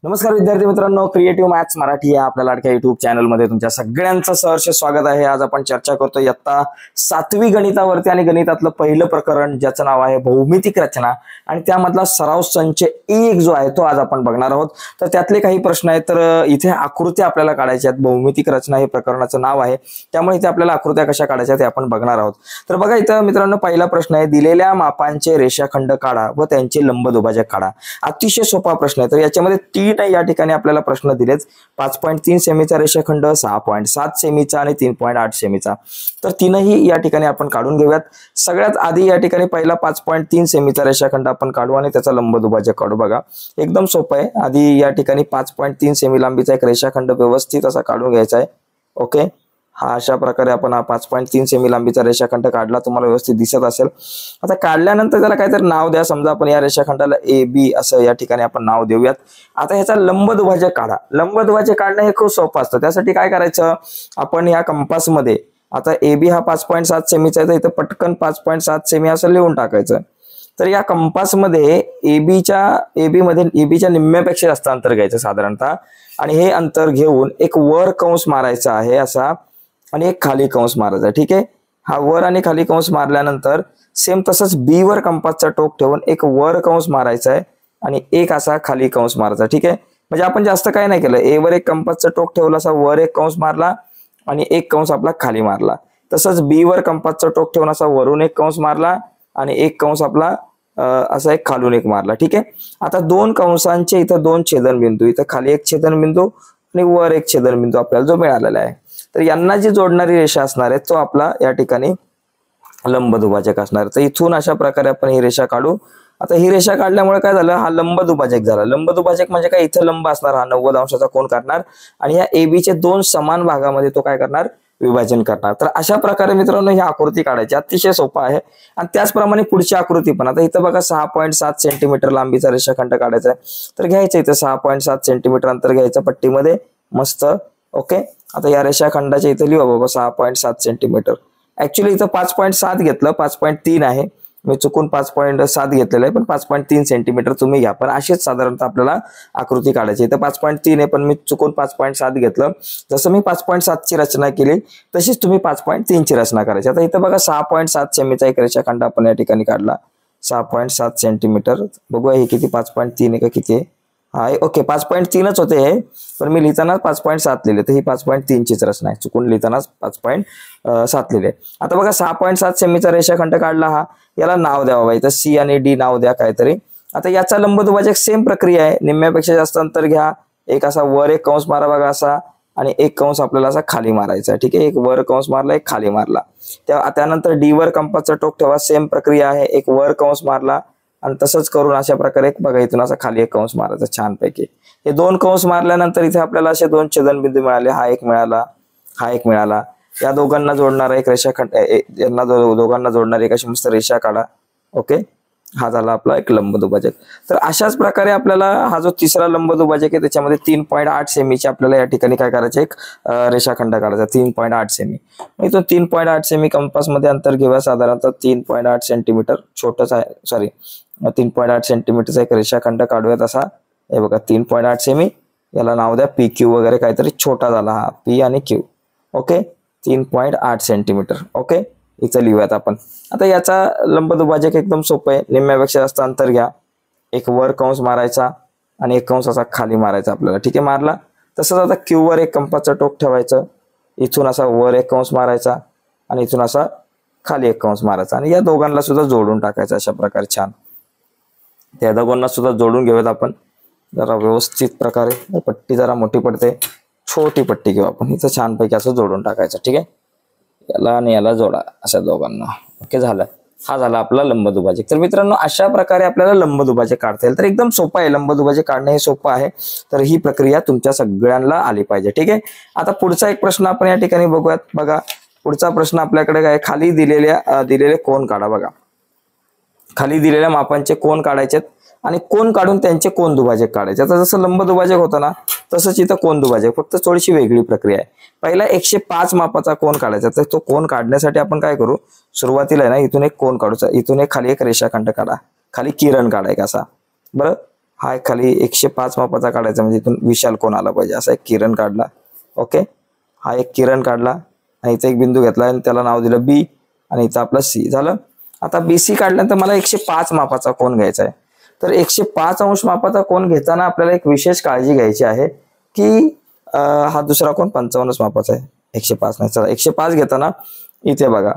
नमस्कार विद्यार्थी मित्रांनो, क्रिएटिव्ह मॅथ्स मराठी या आपल्या लाडक्या युट्यूब चॅनलमध्ये तुमच्या सगळ्यांचं सहर्ष स्वागत आहे। आज आपण चर्चा करतो इयत्ता 7वी गणितावरती आणि गणितातलं पहिलं प्रकरण ज्याचं नाव आहे भौमितिक रचना आणि त्यामधला सराव संच 1 जो आहे तो आज आपण बघणार आहोत। तर त्यातले काही प्रश्न आहेत, तर इथे आकृत्या आपल्याला काढायच्या आहेत। भौमितिक रचना हे प्रकरणाचं नाव आहे, त्यामुळे इथे आपल्याला आकृत्या कशा काढायच्या ते आपण बघणार आहोत। तर बघा इथं मित्रांनो, पहिला प्रश्न आहे, दिलेल्या मापांचे रेषाखंड काढा व त्यांचे लंबदुभाजक काढा। अतिशय सोपा प्रश्न आहे। तर याच्यामध्ये तीन या ठिकाणी आपल्याला प्रश्न दिलेत, 5.3 सेमीचा रेषाखंड, 6.7 सेमीचा आणि 3.8 सेमीचा। तर तीनही या ठिकाणी आपण काढून घेऊयात। सगळ्यात आधी या ठिकाणी पहिला 5.3 सेमीचा रेषाखंड आपण काढू आणि त्याचा लंबदुभाजक काढू। बघा एकदम सोपं आहे। आधी या ठिकाणी 5.3 सेमी लांबीचा एक रेषाखंड व्यवस्थित असा काढून घ्यायचा आहे। ओके, हा अशा प्रकारे आपण 5.3 सेमी लांबीचा रेषाखंड काढला, तुम्हाला व्यवस्थित दिसत असेल। आता काढल्यानंतर त्याला काहीतरी नाव द्या। समजा आपण या रेषाखंडाला ए बी असं या ठिकाणी आपण नाव देऊयात। आता ह्याचा लंबदुभाजक काढा। लंबदुभाजक काढणं हे खूप सोपं असतं। त्यासाठी काय करायचं, आपण या कंपासमध्ये आता ए बी हा 5.7 सेमीचा आहे, तर इथं पटकन 5.7 सेमी असं लिहून टाकायचं। तर या कंपासमध्ये एबीच्या निम्म्यापेक्षा जास्त अंतर घ्यायचं साधारणतः, आणि हे अंतर घेऊन एक वर कंस मारायचा आहे असा आणि एक खाली कंस मारायचा। ठीक आहे, हा वर आणि खाली कंस मारल्यानंतर सेम तसंच बी वर कंपासचा टोक ठेवून एक वर कंस मारायचा आहे आणि एक असा खाली कंस मारायचा। ठीक आहे, म्हणजे आपण जास्त काय नाही केलं, ए वर एक कंपासचा टोक ठेवला, असा वर एक कंस मारला आणि एक कंस आपला खाली मारला। तसंच बी वर कंपासचा टोक ठेवून असा वरून एक कंस मारला आणि एक कंस आपला असा एक खालून एक मारला। ठीक आहे, आता दोन कंसांचे इथं दोन छेदनबिंदू, इथं खाली एक छेदनबिंदू आणि वर एक छेदनबिंदू आपल्याला जो मिळालेला आहे। तर यांना जी जोडणारी रेषा असणार आहे तो आपला या ठिकाणी लंबदुभाजक असणार आहे। तर इथून अशा प्रकारे आपण ही रेषा काढू। आता ही रेषा काढल्यामुळे काय झालं, हा लंबदुभाजक झाला। लंबदुभाजक म्हणजे काय, इथं लंब असणार, हा 90 अंशाचा कोन काढणार आणि या AB चे दोन समान भागामध्ये तो काय करणार, विभाजन करणार। तर अशा प्रकारे मित्रांनो ही आकृती काढायची, अतिशय सोपा आहे। आणि त्याचप्रमाणे पुढची आकृती पण, आता इथं बघा 6.7 सेंटीमीटर लांबीचा रेषाखंड काढायचा आहे। तर घ्यायचं इथं 6.7 सेंटीमीटर अंतर घ्यायचं पट्टीमध्ये मस्त। ओके, आता या रेषाखंडाच्या इथे लिहू बाबा 6.7 सेंटीमीटर। ऍक्च्युली इथं 5.7 घेतलं, 5.3 आहे, मी चुकून 5.7 घेतलेलं आहे, पण 5.3 सेंटीमीटर तुम्ही घ्या। पण अशीच साधारणतः आपल्याला आकृती काढायची। इथं 5.3 आहे, पण मी चुकून 5.7 घेतलं। जसं मी 5.7 ची रचना केली तशीच तुम्ही 5.3 ची रचना करायची। आता इथं बघा 6.7 सेमीचा एक रेषाखंड आपण या ठिकाणी काढला, 6.7 सेंटीमीटर। बघूया हे किती, 5.3 आहे का किती आहे, हा ओके 5.3च होते हे, पण मी लिहिताना 5.7 लिहिले, तर ही 5.3 चीच रचना आहे, चुकून लिहितानाच 5.7 लिहिले। आता बघा 6.7 सेमीचा रेषाखंड काढला, हा याला नाव द्या बाबा, इथं सी आणि डी नाव द्या काहीतरी। आता याचा लंबदुभाजक सेम प्रक्रिया आहे, निम्म्यापेक्षा जास्त अंतर घ्या, एक असा वर एक कंस मारा बघा असा, आणि एक कंस आपल्याला असा खाली मारायचा आहे। ठीक आहे, एक वर कंस मारला, एक खाली मारला। त्यानंतर डी वर कंपासचा टोक ठेवा, सेम प्रक्रिया आहे, एक वर कंस मारला आणि तसंच करून अशा प्रकारे बघा इथून असा खाली एक कंस मारायचा छानपैकी। हे दोन कंस मारल्यानंतर इथे आपल्याला असे दोन छेदनबिंदू मिळाले, हा एक मिळाला, हा एक मिळाला। या दोघांना जोडणारा एक रेषाखंड, यांना दोघांना जोडणारी एक अशी मस्त रेषा काढा। ओके, हा झाला आपला एक लंबदुभाजक। तर अशाच प्रकारे आपल्याला हा जो तिसरा लंबदुभाजक आहे त्याच्यामध्ये 3.8 सेमीची आपल्याला या ठिकाणी काय करायचे, एक रेषाखंड काढायचा 3.8 सेमी। इथून 3.8 सेमी कंपास मध्ये अंतर घेऊया, साधारणतः 3.8 सेंटीमीटर, छोटच आहे, सॉरी 3.8 सेंटीमीटरचा एक रेषाखंड काढूयात असा। हे बघा 3.8 सेमी, याला नाव द्या पी क्यू वगैरे काहीतरी, छोटा झाला हा पी आणि क्यू। Okay, 3.8 centimetre. ओके, इथं लिहूयात आपण। आता याचा लंबदुभाजक एकदम सोपं आहे, निम्म्यापेक्षा जास्त अंतर घ्या, एक वर कंस मारायचा आणि एक कंस असा खाली मारायचा आपल्याला। ठीक आहे, मारला। तसंच आता क्यू वर एक कंपासचं टोक ठेवायचं, इथून असा वर एक कंस मारायचा आणि इथून असा खाली एक कंस मारायचा आणि या दोघांना सुद्धा जोडून टाकायचं अशा प्रकारे छान। त्या दोघांना सुद्धा जोडून घेऊयात आपण जरा व्यवस्थित प्रकारे। पट्टी जरा मोठी पडते, छोटी पट्टी घेऊ आपण, इथं छानपैकी असं जोडून टाकायचं। ठीक आहे, याला आणि याला जोडा अशा दोघांना। ओके, झालं, हा झाला आपला लंबदुभाजक। तर मित्रांनो अशा प्रकारे आपल्याला लंबदुभाजक काढता येईल। तर एकदम सोपं आहे, लंबदुभाजक काढणं हे सोपं आहे। तर ही प्रक्रिया तुमच्या सगळ्यांना आली पाहिजे। ठीक आहे, आता पुढचा एक प्रश्न आपण या ठिकाणी बघूयात। बघा पुढचा प्रश्न आपल्याकडे काय, खाली दिलेले कोन काढा। बघा खाली दिलेल्या मापांचे कोन काढायचे आणि कोन काढून त्यांचे कोन दुभाजक काढायचे। आता जसं लंबदुभाजक होतं ना तसंच इथं कोन दुभाजक, फक्त थोडीशी वेगळी प्रक्रिया आहे। पहिला 105 मापाचा कोन काढायचा। तर तो कोन काढण्यासाठी आपण काय करू, सुरुवातीला आहे ना इथून एक कोन काढूचा, इथून एक खाली एक रेषाखंड काढा, खाली किरण काढा एक असा। बरं, हा एक खाली 105 मापाचा काढायचा, म्हणजे इथून विशाल कोण आला पाहिजे असा एक किरण काढला. ओके, हा एक किरण काढला आणि इथे एक बिंदू घेतला आणि त्याला नाव दिलं बी आणि इथं आपला सी झालं. आता BC काढल्यानंतर मला 105 मापाचा कोण घ्यायचा आहे. तर 105 अंश मापाचा कोण घेताना आपल्याला एक विशेष काळजी घ्यायची आहे की हा दुसरा कोण 55 मापाचा आहे, 105 नाही. चला 105 घेताना इथे बघा,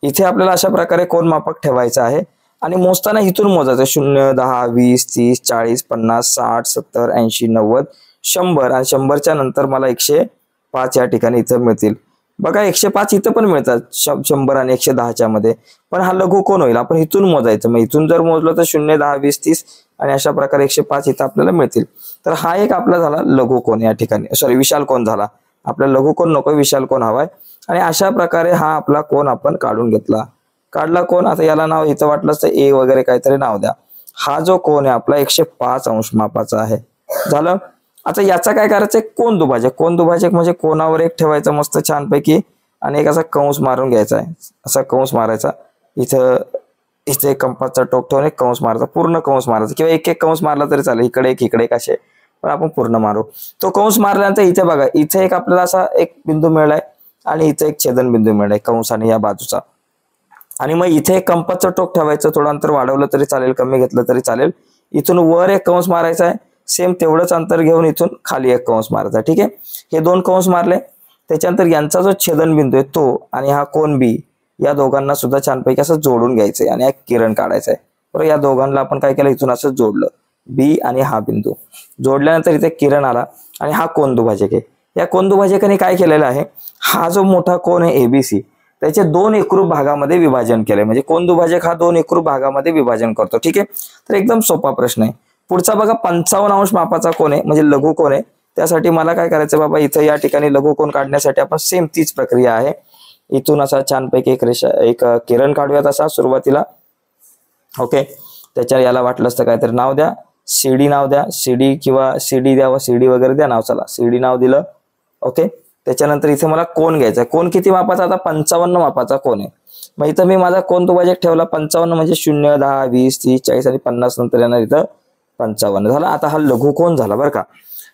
इथे आपल्याला अशा प्रकारे कोण मापक ठेवायचा आहे आणि मोजताना इथून मोजायचं 0, 10, 20, 30, 40, 50, 60, 70, 80, 90, 100 आणि 100च्या नंतर मला 105 या ठिकाणी इथं मिळतील. बघा 105 इथं पण मिळतात 100 आणि 110च्या मध्ये, पण हा लघु कोण होईल, आपण इथून मोजायचं. मग इथून जर मोजलं तर 0, 10, 20, 30 आणि अशा प्रकारे 105 इथं आपल्याला मिळतील. तर हा एक आपला झाला लघु कोण या ठिकाणी, सॉरी विशाल कोण झाला. आपल्याला लघु कोण नको, विशाल कोण हवाय. आणि अशा प्रकारे हा आपला कोण आपण काढून घेतला. काढला कोण, आता याला नाव इथं वाटलंच तर ए वगैरे काहीतरी नाव द्या. हा जो कोण आहे आपला 105 अंश मापाचा आहे. झालं. आता याचा काय करायचं, कोण दुभाजक. कोण दुभाजक म्हणजे कोणावर एक ठेवायचं मस्त छानपैकी आणि एक असा कंस मारून घ्यायचा आहे. असा कंस मारायचा, इथे कंपासचा टोक ठेवून एक कंस मारायचा, पूर्ण कंस मारायचा किंवा एक एक कंस मारला तरी चालेल, इकडे एक असे, पण आपण पूर्ण मारू. तो कंस मारल्यानंतर इथे बघा, इथे एक आपल्याला असा एक बिंदू मिळालाय आणि इथे एक छेदन बिंदू मिळालाय कंस आणि या बाजूचा. आणि मग इथे एक कंपासचं टोक ठेवायचं, थोडं अंतर वाढवलं तरी चालेल, कमी घेतलं तरी चालेल. इथून वर एक कंस मारायचा आहे, सेम तेवढंच अंतर घेऊन इथून खाली एक कंस मारायचा. ठीक आहे, हे दोन कंस मारले. त्याच्यानंतर यांचा जो छेदन बिंदू आहे तो आणि हा कोण बी, या दोघांना सुद्धा छानपैकी असं जोडून घ्यायचंय आणि एक किरण काढायचा आहे. बरं, या दोघांना आपण काय केलं, इथून असं जोडलं, बी आणि हा बिंदू जोडल्यानंतर इथे किरण आला आणि हा कोण दुभाजक आहे. या कोण दुभाजकाने काय केलेलं आहे, हा जो मोठा कोण आहे ABC, त्याचे 2 एकरूप भागामध्ये विभाजन केलंय. म्हणजे कोण दुभाजक हा 2 एकरूप भागामध्ये विभाजन करतो. ठीक आहे, तर एकदम सोपा प्रश्न आहे. पुढचा बघा, 55 अंश मापाचा कोण आहे म्हणजे लघु कोण आहे. त्यासाठी मला काय करायचं बाबा, इथं या ठिकाणी लघु कोण काढण्यासाठी आपण सेम तीच प्रक्रिया आहे. इथून असा छानपैकी एक किरण काढूयात असा सुरुवातीला. ओके, त्याच्या याला वाटलंच तर काहीतरी नाव द्या, CD नाव द्या, CD किंवा CD द्या व CD वगैरे द्या नाव. चला CD नाव दिलं. ओके, त्याच्यानंतर इथे मला कोण घ्यायचा. कोण किती मापाचा, आता 55 मापाचा कोण आहे. मग इथं मी माझा कोण दुभाजक ठेवला 55 म्हणजे 0, 10, 20, 30, 40 आणि 50 नंतर येणार इथं 55 झाला. आता हा लघु कोण झाला बरं का.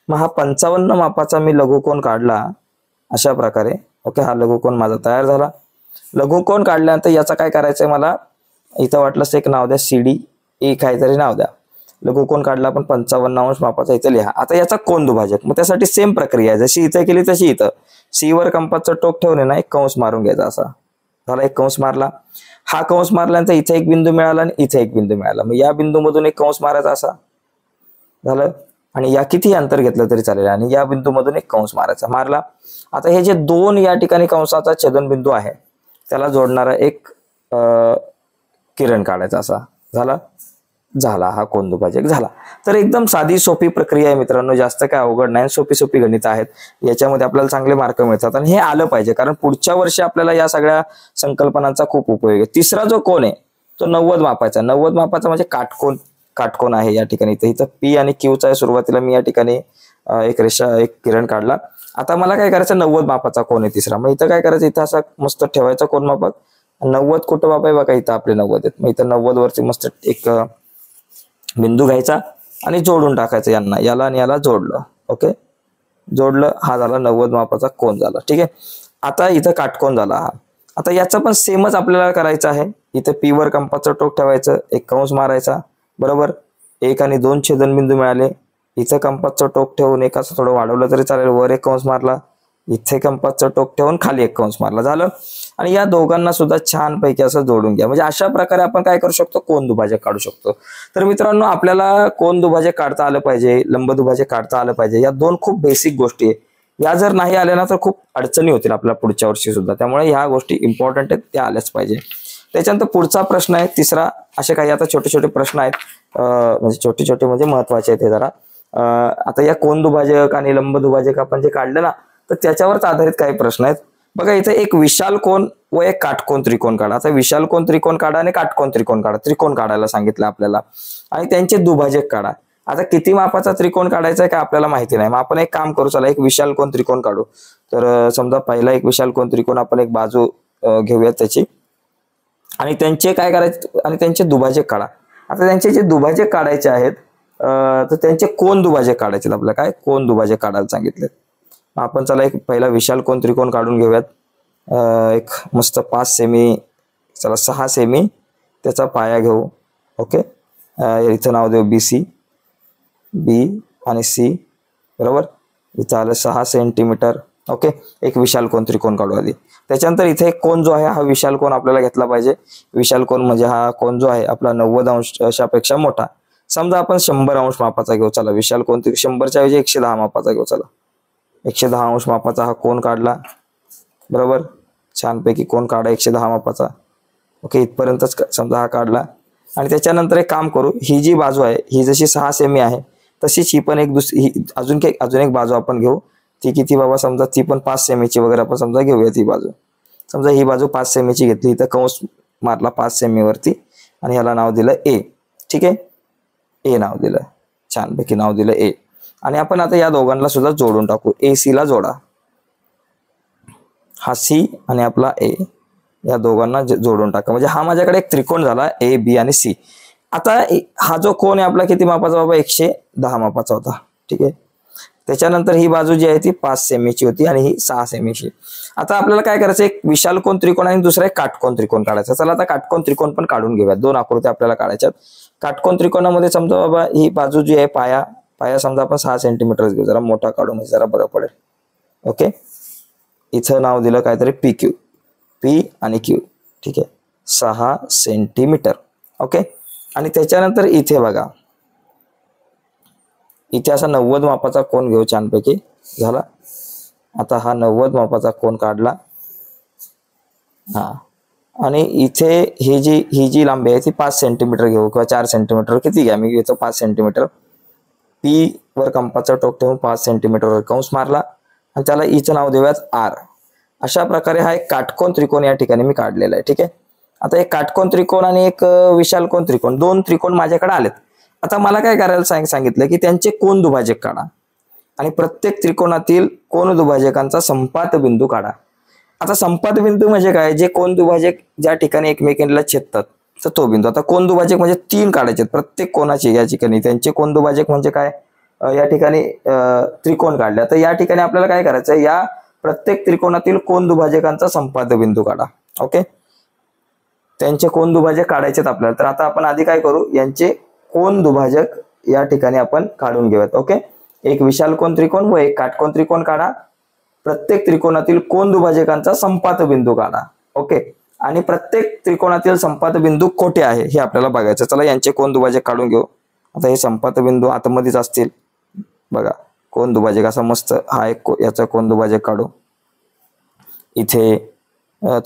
मग हा 55 मापाचा मी लघु कोण काढला अशा प्रकारे. ओके, हा लघु कोण माझा तयार झाला. लघु कोण काढल्यानंतर याचा काय करायचंय, मला इथं वाटलंच एक नाव द्या, CD ए काहीतरी नाव द्या. लघु कोण काढला आपण 55 अंश मापाचा, इथं लिहा. आता याचा कोण दुभाजक, मग त्यासाठी सेम प्रक्रिया आहे, जशी इथं केली तशी इथं C वर कंपासचं टोक ठेवून ना एक कंस मारून घ्यायचा असा. झाला, एक कंस मारला. हा कंस मारल्यानंतर इथे एक बिंदू मिळाला आणि इथे एक बिंदू मिळाला. मग या बिंदूमधून एक कंस मारायचा असा. झालं, आणि या किती अंतर घेतलं तरी चालेल आणि या बिंदूमधून एक कंस मारायचा. मारला. आता हे जे 2 या ठिकाणी कंसाचा छेदन बिंदू आहे त्याला जोडणारा एक किरण काढायचा असा. झाला हा कोण दुभाजक झाला. तर एकदम साधी सोपी प्रक्रिया आहे मित्रांनो, जास्त काय अवघड नाही, सोपी गणित आहेत. याच्यामध्ये आपल्याला चांगले मार्क मिळतात आणि हे आलं पाहिजे, कारण पुढच्या वर्षी आपल्याला या सगळ्या संकल्पनांचा खूप उपयोग आहे. तिसरा जो कोण आहे तो 90 मापाचा. 90 मापाचा म्हणजे काटकोन आहे या ठिकाणी. इथं P आणि Qचा आहे. सुरुवातीला मी या ठिकाणी एक किरण काढला. आता मला काय करायचं, 90 मापाचा कोण आहे तिसरा. मग इथं काय करायचं, इथं असा मस्त ठेवायचा कोण मापक. 90 कुठं बाबा आहे बघा, इथं आपले 90 आहेत. मग इथं 90 वरती मस्त एक बिंदू घ्यायचा आणि जोडून टाकायचं याला आणि याला जोडलं. ओके, जोडलं, हा झाला 90 मापाचा कोण झाला. ठीक आहे, आता इथं काटकोन झाला हा. आता याचा पण सेमच आपल्याला करायचं आहे. इथं P वर कंपासचं टोक ठेवायचं, एक कंस मारायचा. बरोबर, 1 आणि 2 छेदनबिंदू मिळाले. इथं कंपासचं टोक ठेवून एक असं थोडं वाढवलं तरी चालेल, वर एक कंस मारला, इथे कंपासचं टोक ठेवून खाली एक कंस मारला. झालं, आणि या दोघांना सुद्धा छानपैकी असं जोडून घ्या. म्हणजे अशा प्रकारे आपण काय करू शकतो, कोण दुभाजक काढू शकतो. तर मित्रांनो, आपल्याला कोण दुभाजक काढता आलं पाहिजे, लंब दुभाजक काढता आलं पाहिजे. या 2 खूप बेसिक गोष्टी आहे. या जर नाही आल्या ना तर खूप अडचणी होतील आपल्याला पुढच्या वर्षी सुद्धा. त्यामुळे ह्या गोष्टी इम्पॉर्टंट आहेत, त्या आल्याच पाहिजे. त्याच्यानंतर पुढचा प्रश्न आहे तिसरा. असे काही आता छोटे प्रश्न आहेत, म्हणजे छोटे म्हणजे महत्वाचे आहेत हे जरा. आता या कोण दुभाजक आणि लंब दुभाजक आपण जे काढलं ना, तर त्याच्यावरच आधारित काही प्रश्न आहेत. बघा, इथे एक विशाल कोण व एक काटकोन त्रिकोण काढा. आता विशाल कोण त्रिकोण काढा आणि काटकोन त्रिकोण काढा. त्रिकोण काढायला सांगितलं आपल्याला आणि त्यांचे दुभाजक काढा. आता किती मापाचा त्रिकोण काढायचा आहे का आपल्याला माहिती नाही. मग आपण एक काम करू, चला एक विशाल कोण त्रिकोण काढू. तर समजा पहिला एक विशाल कोण त्रिकोण आपण एक बाजू घेऊयात त्याची, आणि त्यांचे काय करायचे आणि त्यांचे दुभाजक काढा. आता त्यांचे जे दुभाजक काढायचे आहेत तर त्यांचे कोन दुभाजक काढायचे आपल्याला, काय कोन दुभाजक काढायला सांगितले. आपण चला एक पहिला विशाल कोन त्रिकोण काढून घेऊयात. एक मस्त 5 सेमी, चला 6 सेमी त्याचा पाया घेऊ. ओके, इथं नाव देऊ BC, B आणि C, बरोबर. इथं आलं 6 सेंटीमीटर. ओके, एक विशाल कोन त्रिकोण काढू आधी. त्याच्यानंतर इथे एक कोन जो आहे हा विशाल कोन आपल्याला घेतला पाहिजे. विशाल कोन म्हणजे हा कोन जो आहे आपला 90 अंशापेक्षा मोठा. समजा आपण 100 अंश मापाचा घेऊ. चला विशाल कोन 100च्या ऐवजी 110 मापाचा घेऊ. चला 110 अंश मापाचा हा कोन काढला, बरोबर. छानपैकी कोन काढा 110 मापाचा. ओके, इथपर्यंतच समजा हा काढला. आणि त्याच्यानंतर एक काम करू, ही जी बाजू आहे ही जशी 6 सेमी आहे तशीच ही पण एक दुसरी अजून एक बाजू आपण घेऊ. ती किती बाबा, समजा ती पण 5 सेमीची वगैरे आपण समजा घेऊया ती बाजू. समजा ही बाजू 5 सेमीची घेतली, इथं कंस मारला 5 सेमीवरती आणि ह्याला नाव दिलं A. ठीक आहे, A नाव दिलं, छानपैकी नाव दिलं A. आणि आपण आता या दोघांना सुद्धा जोडून टाकू. AC ला जोडा, हा C आणि आपला A, या दोघांना जोडून टाका. म्हणजे हा माझ्याकडे एक त्रिकोण झाला A, B आणि C. आता हा जो कोन आहे आपला किती मापाचा बाबा, 110 मापाचा होता. ठीक आहे, त्याच्यानंतर ही बाजू जी आहे ती 5 सेमीची होती आणि ही 6 सेमीची. आता आपल्याला काय करायचं, एक विशाल कोन त्रिकोण आणि दुसरा एक काटकोन त्रिकोण काढायचा. चला आता काटकोन त्रिकोण पण काढून घेऊया. 2 आकृत्या आपल्याला काढायच्यात. काटकोन त्रिकोणामध्ये समजा बाबा ही बाजू जी आहे पाया समजा आपण 6 सेंटीमीटर घेऊ. जरा मोठा काढू म्हणजे जरा बरं पडेल. ओके, इथं नाव दिलं काहीतरी PQ, P आणि Q. ठीक आहे, 6 सेंटीमीटर. ओके, आणि त्याच्यानंतर इथे बघा, इथे असा 90 मापाचा कोन घेऊ. छानपैकी झाला. आता हा 90 मापाचा कोन काढला. हा, आणि इथे ही जी लांबी आहे ती 5 सेंटीमीटर घेऊ किंवा 4 सेंटीमीटर, किती घ्या, मी घेतो 5 सेंटीमीटर. P वर कंपाचं टोक ठेवून 5 सेंटीमीटरवर कंस मारला आणि त्याला इथं नाव देऊयात R. अशा प्रकारे हा एक काटकोन त्रिकोण या ठिकाणी मी काढलेला आहे. ठीक आहे, आता एक काटकोन त्रिकोण आणि एक विशाल कोन त्रिकोण, 2 त्रिकोण माझ्याकडे आलेत. आता मला काय करायला सांगितलं की त्यांचे कोन दुभाजक काढा आणि प्रत्येक त्रिकोणातील कोन दुभाजकांचा संपात बिंदू काढा. आता संपात बिंदू म्हणजे काय, जे कोन दुभाजक ज्या ठिकाणी एकमेकांना छेदतात तर तो बिंदू. आता कोन दुभाजक म्हणजे 3 काढायचे प्रत्येक कोणाचे या ठिकाणी. त्यांचे कोन दुभाजक म्हणजे काय, या ठिकाणी त्रिकोण काढले. तर या ठिकाणी आपल्याला काय करायचं, या प्रत्येक त्रिकोणातील कोन दुभाजकांचा संपात बिंदू काढा. ओके, त्यांचे कोन दुभाजक काढायचेत आपल्याला. तर आता आपण आधी काय करू, यांचे कोन दुभाजक या ठिकाणी आपण काढून घेऊयात. ओके, एक विशाल कोन त्रिकोण व एक काटकोन त्रिकोण काढा. प्रत्येक त्रिकोणातील कोन दुभाजकांचा संपात बिंदू काढा. ओके, आणि प्रत्येक त्रिकोणातील संपात बिंदू कोठे आहे हे आपल्याला बघायचं. चला यांचे कोन दुभाजक काढून घेऊ. आता हे संपात बिंदू आतमध्येच असतील बघा. कोन दुभाजक असा मस्त हा एक याचा कोन दुभाजक काढू. इथे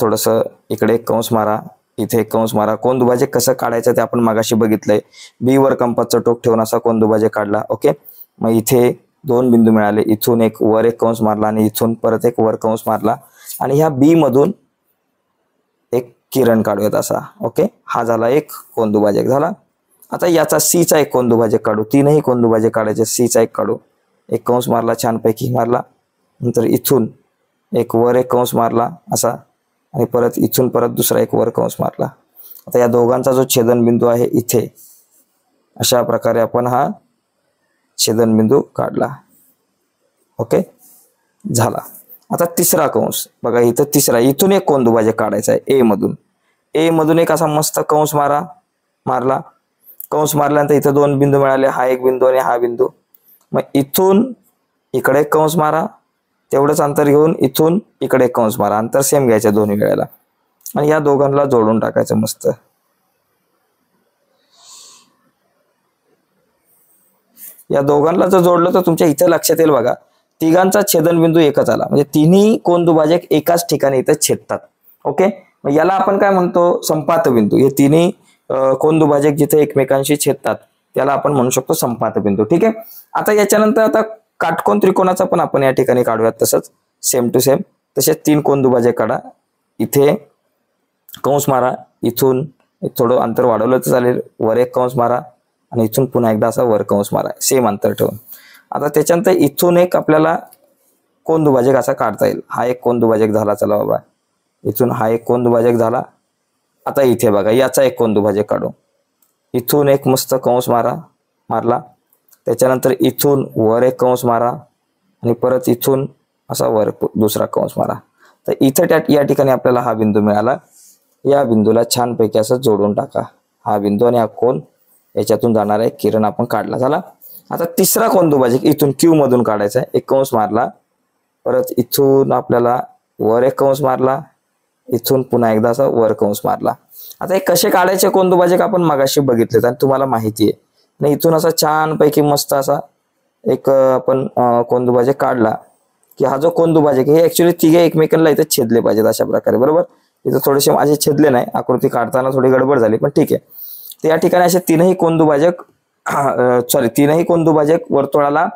थोडस इकडे एक कंस मारा, इथे एक कंस मारा. कोन दुभाजक कसं काढायचं ते आपण मगाशी बघितलंय. B वर कंपाचं टोक ठेवून असा कोन दुभाजक काढला. ओके, मग इथे 2 बिंदू मिळाले. इथून एक वर एक कंस मारला आणि इथून परत एक वर कंस मारला आणि ह्या B मधून एक किरण काढूयात असा. ओके, हा झाला एक कोन दुभाजक झाला. आता याचा C चा एक कोन दुभाजक काढू. 3ही कोन दुभाजक काढायचे. C चा एक काढू. एक कंस मारला, छानपैकी मारला. नंतर इथून एक वर एक कंस मारला असा आणि परत इथून परत दुसरा एक वर कंस मारला. आता या दोघांचा जो छेदनबिंदू आहे इथे, अशा प्रकारे आपण हा छेदनबिंदू काढला. ओके, झाला. आता तिसरा कंस बघा, इथं तिसरा, इथून एक कोन दुभाजक काढायचा आहे. A मधून एक असा मस्त कंस मारला. कंस मारल्यानंतर इथं 2 बिंदू मिळाले. हा एक बिंदू आणि हा बिंदू. मग इथून इकडे कंस मारा, तेवढंच अंतर घेऊन इथून इकडे कंस मारा. अंतर सेम घ्यायचं दोन्ही वेळेला आणि या दोघांना जोडून टाकायचं मस्त. या दोघांना जर जोडलं तर तुमच्या इथं लक्षात येईल बघा, तिघांचा छेदनबिंदू एकच आला. म्हणजे तिन्ही कोन दुभाजक एकाच ठिकाणी इथं छेदतात. ओके, मग याला आपण काय म्हणतो, संपात बिंदू. हे तिन्ही कोन दुभाजक जिथे एकमेकांशी छेदतात त्याला आपण म्हणू शकतो संपात बिंदू. ठीक आहे, आता याच्यानंतर आता काटकोन त्रिकोणाचा पण आपण या ठिकाणी काढूयात. तसंच सेम टू सेम तसेच 3 कोन दुभाजक काढा. इथे कंस मारा, इथून एक थोडं अंतर वाढवलं तर चालेल. वर एक कंस मारा आणि इथून पुन्हा एकदा असा वर कंस मारा, सेम अंतर ठेवून. आता त्याच्यानंतर इथून एक आपल्याला कोन दुभाजक असा काढता येईल. हा एक कोन दुभाजक झाला. चला बाबा, इथून हा एक कोन दुभाजक झाला. आता इथे बघा, याचा एक कोन दुभाजक काढू. इथून एक मस्त कंस मारला त्याच्यानंतर इथून वर एक कंस मारा आणि परत इथून असा वर दुसरा कंस मारा. तर इथं या ठिकाणी आपल्याला हा बिंदू मिळाला. या बिंदूला छानपैकी असं जोडून टाका. हा बिंदू आणि हा कोन याच्यातून जाणारा एक किरण आपण काढला. झाला. आता तिसरा कोन दुभाजक इथून क्यू मधून काढायचा आहे. एक कंस मारला, परत इथून आपल्याला वर एक कंस मारला, इथून पुन्हा एकदा असा वर कंस मारला. आता हे कसे काढायचे कोन दुभाजक आपण मगाशी बघितलेत आणि तुम्हाला माहिती आहे. आणि इथून असा छानपैकी मस्त असा एक आपण कोन दुभाजक काढला की हा जो कोन दुभाजक हे ऍक्च्युली तिघे एकमेकांना इथे छेदले पाहिजेत अशा प्रकारे. बरोबर. इथं थोडेसे माझे छेदले नाही, आकृती काढताना थोडी गडबड झाली, पण ठीक आहे. तर या ठिकाणी असे तीनही कोन दुभाजक वर्तुळाला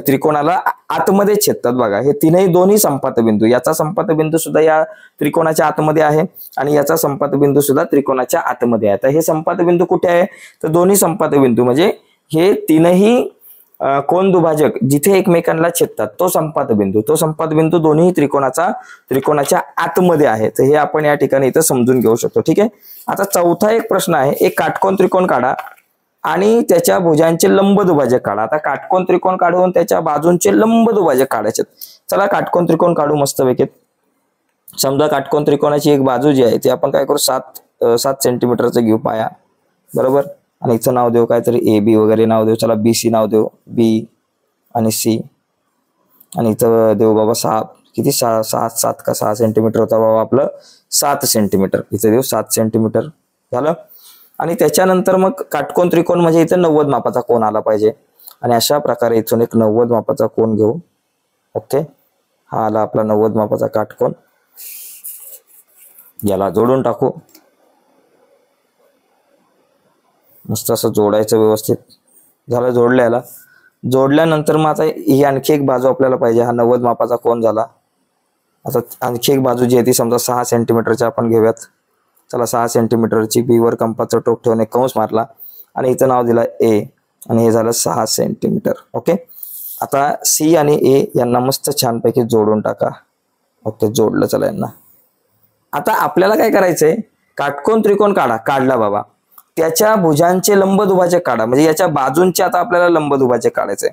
त्रिकोणाला आतमध्ये छेदतात. बघा हे दोन्ही संपात बिंदू, याचा संपात बिंदू सुद्धा या त्रिकोणाच्या आतमध्ये आहे आणि याचा संपात बिंदू सुद्धा त्रिकोणाच्या आतमध्ये आहे. तर हे संपात बिंदू कुठे आहे? तर दोन्ही संपात बिंदू म्हणजे हे तीनही कोन दुभाजक जिथे एकमेकांना छेदतात तो संपात बिंदू दोन्ही त्रिकोणाच्या आतमध्ये आहे. तर हे आपण या ठिकाणी इथं समजून घेऊ शकतो. ठीक आहे. आता चौथा एक प्रश्न आहे. एक काटकोन त्रिकोण काढा आणि त्याच्या भुजांचे लंब दुभाजक काढा. आता काटकोन त्रिकोण काढून त्याच्या बाजूंचे लंब दुभाजक काढायचे. चला काटकोन त्रिकोण काढू मस्तपैकी. समजा काटकोन त्रिकोणाची एक बाजू जी आहे ती आपण काय करू 7 सेंटीमीटरचं घेऊ पाया. बरोबर. आणि इथं नाव देऊ काहीतरी ए बी वगैरे नाव देऊ. चला बी सी नाव देऊ. बी आणि सी. आणि इथं देऊ बाबा 6 किती 6 सेंटीमीटर होता बाबा आपलं 7 सेंटीमीटर. इथं देऊ 7 सेंटीमीटर. झालं. आणि त्याच्यानंतर मग काटकोन त्रिकोण म्हणजे इथं 90 मापाचा कोन आला पाहिजे. आणि अशा प्रकारे इथून एक 90 मापाचा कोन घेऊ. ओके. हा आला आपला 90 मापाचा काटकोन. याला जोडून टाकू. मस्त असं जोडायचं व्यवस्थित. झालं. जोडलं. याला जोडल्यानंतर मग आता ही आणखी एक बाजू आपल्याला पाहिजे. हा 90 मापाचा कोन झाला. आता आणखी एक बाजू जी आहे ती समजा 6 सेंटीमीटरची आपण घेऊयात. चला 6 सेंटीमीटरची. बी वर कंपाचं टोक ठेवून एक कंस मारला आणि इथं नाव दिला ए आणि हे झालं 6 सेंटीमीटर. ओके. आता सी आणि ए यांना मस्त छानपैकी जोडून टाका. ओके. जोडलं. चला यांना. आता आपल्याला काय करायचंय? काटकोन त्रिकोण काढला बाबा. त्याच्या भुजांचे लंब दुभाजक काढा. म्हणजे याच्या बाजूंचे आता आपल्याला लंब दुभाजक काढायचंय.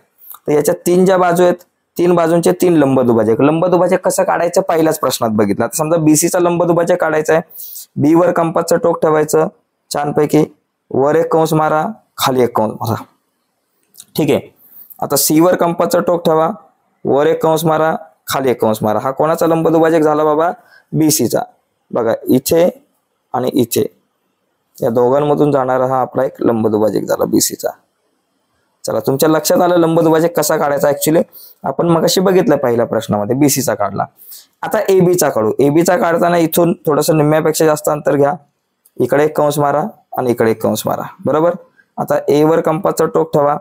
तर याच्या 3 ज्या बाजू आहेत 3 बाजूंचे 3 लंब दुभाजक कसं काढायचं पहिल्याच प्रश्नात बघितलं. आता समजा बीसीचा लंब दुभाजक काढायचा आहे. बी वर कंपाचं टोक ठेवायचं छानपैकी. वर एक कंस मारा, खाली एक कंस मारा. ठीक आहे. आता सी वर कंपाचं टोक ठेवा, वर एक कंस मारा, खाली एक कंस मारा. हा कोणाचा लंब दुभाजक झाला बाबा? बीसीचा. बघा इथे आणि इथे या दोघांमधून जाणारा हा आपला एक लंब दुभाजक झाला बीसीचा. चला तुमच्या लक्षात आलं लंब दुभाजक कसा काढायचा? ऍक्च्युली आपण मगाशी बघितलं पहिल्या प्रश्नामध्ये बीसीचा काढला. आता एबीचा काढू. एबीचा काढताना इथून थोडस निम्म्यापेक्षा जास्त अंतर घ्या. इकडे एक कंस मारा आणि इकडे एक कंस मारा. बरोबर. आता ए वर कंपाचं टोक ठेवा,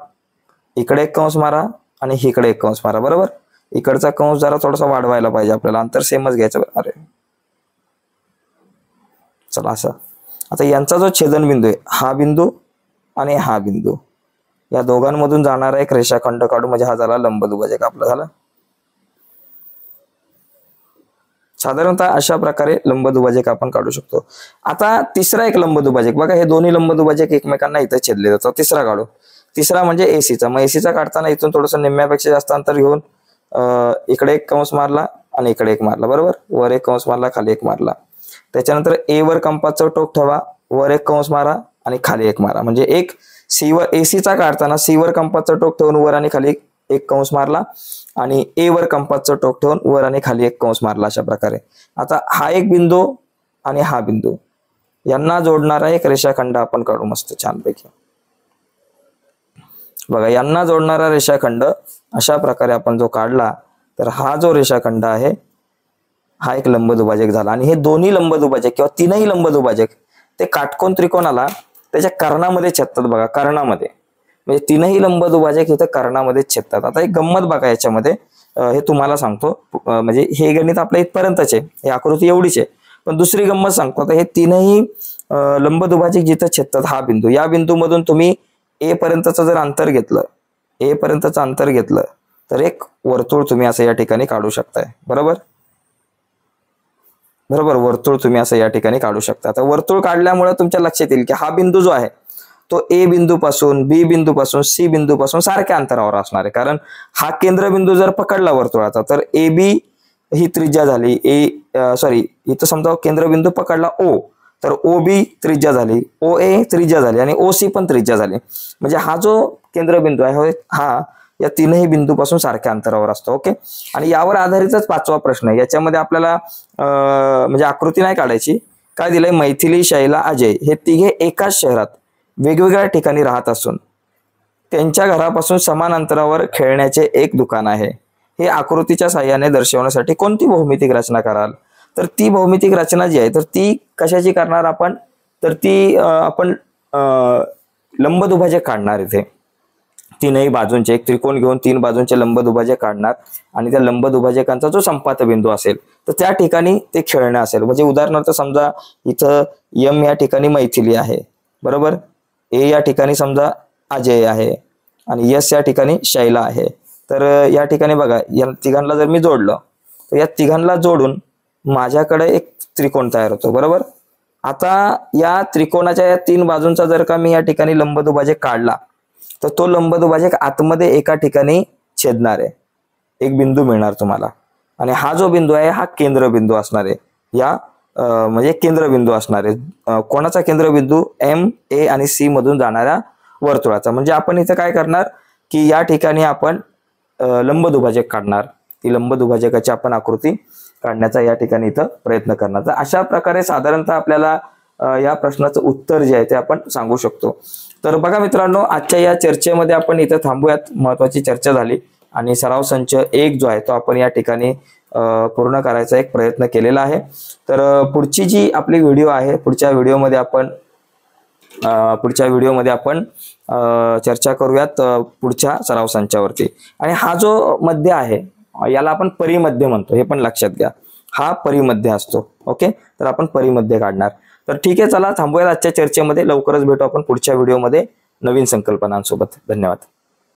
इकडे एक कंस मारा आणि इकडे एक कंस मारा. बरोबर. इकडचा कंस जरा थोडासा वाढवायला पाहिजे आपल्याला. अंतर सेमच घ्यायचं. अरे चला असं. आता यांचा जो छेदनबिंदू आहे हा बिंदू आणि हा बिंदू या दोघांमधून जाणारा एक रेषाखंड काढू. म्हणजे हा झाला लंब दुभाजक आपला. झाला. साधारणतः अशा प्रकारे लंब दुभाजक आपण काढू शकतो. आता तिसरा एक लंब दुभाजक बघा. हे दोन्ही लंब दुभाजक एकमेकांना इथं छेदले जातात. तिसरा काढू. तिसरा म्हणजे एसीचा. मग एसीचा काढताना इथून थोडंसं निम्म्यापेक्षा जास्त अंतर घेऊन इकडे एक कंस मारला आणि इकडे एक मारला. बरोबर. वर एक कंस मारला, खाली एक मारला. त्याच्यानंतर ए वर कंपाचं टोक ठेवा, वर एक कंस मारा आणि खाली एक मारा. म्हणजे एक सी वर एसीचा काढताना सी वर कंपाचं टोक ठेवून वर आणि खाली एक कंस मारला आणि ए वर कंपाचं टोक ठेवून वर आणि खाली एक कंस मारला. अशा प्रकारे आता हा एक बिंदू आणि हा बिंदू यांना जोडणारा एक रेषाखंड आपण काढू मस्त छानपैकी. बघा यांना जोडणारा रेषाखंड अशा प्रकारे आपण जो काढला तर हा जो रेषाखंड आहे हा एक लंब दुभाजक झाला. आणि हे दोन्ही लंब दुभाजक किंवा तीनही लंब दुभाजक ते काटकोन त्रिकोणाला त्याच्या कर्णामध्ये छेदतात. बघा कर्णामध्ये. म्हणजे तीनही लंब दुभाजक इथं कर्णामध्ये छेदतात. आता एक गंमत बघा याच्यामध्ये, हे तुम्हाला सांगतो. म्हणजे हे गणित आपल्या इथपर्यंतच आहे, ही आकृती एवढीच आहे. पण दुसरी गंमत सांगतो. आता हे तीनही लंब दुभाजक जिथं छेदतात हा बिंदू, या बिंदूमधून तुम्ही ए पर्यंतचं जर अंतर घेतलं तर एक वर्तुळ तुम्ही असं या ठिकाणी काढू शकताय. बरोबर. वर्तुळ तुम्ही असं या ठिकाणी काढू शकता. आता वर्तुळ काढल्यामुळे तुमच्या लक्षात येईल की हा बिंदू जो आहे तो ए बिंदूपासून, बी बिंदूपासून, सी बिंदूपासून सारख्या अंतरावर असणार आहे. कारण हा केंद्रबिंदू जर पकडला वर्तुळाचा तर ए बी ही त्रिज्या झाली, इथं समजा केंद्रबिंदू पकडला ओ, तर ओ बी त्रिज्या झाली, ओ ए त्रिज्या झाली आणि ओ सी पण त्रिज्या झाली. म्हणजे हा जो केंद्रबिंदू आहे हा या तीनही बिंदूपासून सारख्या अंतरावर असतो. ओके. आणि यावर आधारितच 5वा प्रश्न आहे. याच्यामध्ये आपल्याला म्हणजे आकृती नाही काढायची. काय दिलंय, मैथिली, शैला, अजय हे तिघे एकाच शहरात वेगवेगळ्या ठिकाणी राहत असून त्यांच्या घरापासून समान अंतरावर खेळण्याचे एक दुकान आहे. हे आकृतीच्या साहाय्याने दर्शवण्यासाठी कोणती भौमितिक रचना कराल? तर ती भौमितिक रचना जी आहे तर ती कशाची करणार आपण, तर ती आपण लंबदुभाजक काढणार. इथे तीनही बाजूंचे एक त्रिकोण घेऊन 3 बाजूंचे लंबदुभाजक काढणार आणि त्या लंबदुभाजकांचा जो संपात बिंदू असेल तर त्या ठिकाणी ते खेळणं असेल. म्हणजे उदाहरणार्थ समजा इथं यम या ठिकाणी मैथिली आहे, बरोबर, ए या ठिकाणी समजा अजय आहे आणि यस या ठिकाणी शैला आहे. तर या ठिकाणी बघा, या तिघांना जर मी जोडलं तर या तिघांना जोडून माझ्याकडे एक त्रिकोण तयार होतो, बरोबर. आता या त्रिकोणाच्या या 3 बाजूंचा जर का मी या ठिकाणी लंबदुभाजक काढला तर तो लंबदुभाजक आतमध्ये एका ठिकाणी छेदणार आहे, एक बिंदू मिळणार तुम्हाला. आणि हा जो बिंदू आहे हा केंद्रबिंदू असणार आहे. या म्हणजे केंद्रबिंदू असणार आहे. कोणाचा केंद्रबिंदू? एम, ए आणि सी मधून जाणाऱ्या वर्तुळाचा. म्हणजे आपण इथं काय करणार की या ठिकाणी आपण लंबदुभाजक काढणार. ती लंबदुभाजकाची आपण आकृती काढण्याचा या ठिकाणी इथं प्रयत्न करणार. तर अशा प्रकारे साधारणतः आपल्याला या प्रश्नाचं उत्तर जे आहे ते आपण सांगू शकतो. तर बघा मित्रांनो, आजच्या या चर्चेमध्ये आपण इथं थांबूयात. महत्वाची चर्चा झाली आणि सराव संच 1 जो आहे तो आपण या ठिकाणी पूर्ण करायचा एक प्रयत्न केलेला आहे. तर पुढची जी आपली व्हिडिओ आहे, पुढच्या व्हिडिओमध्ये आपण चर्चा करूयात पुढच्या सराव संचावरती. आणि हा जो मध्य आहे याला आपण परिमध्य म्हणतो, हे पण लक्षात घ्या. हा परिमध्य असतो. ओके. तर आपण परिमध्य काढणार. तर ठीक आहे, चला थांबूयात आजच्या चर्चेमध्ये. लवकरच भेटू आपण पुढच्या व्हिडिओमध्ये नवीन संकल्पनांसोबत. धन्यवाद.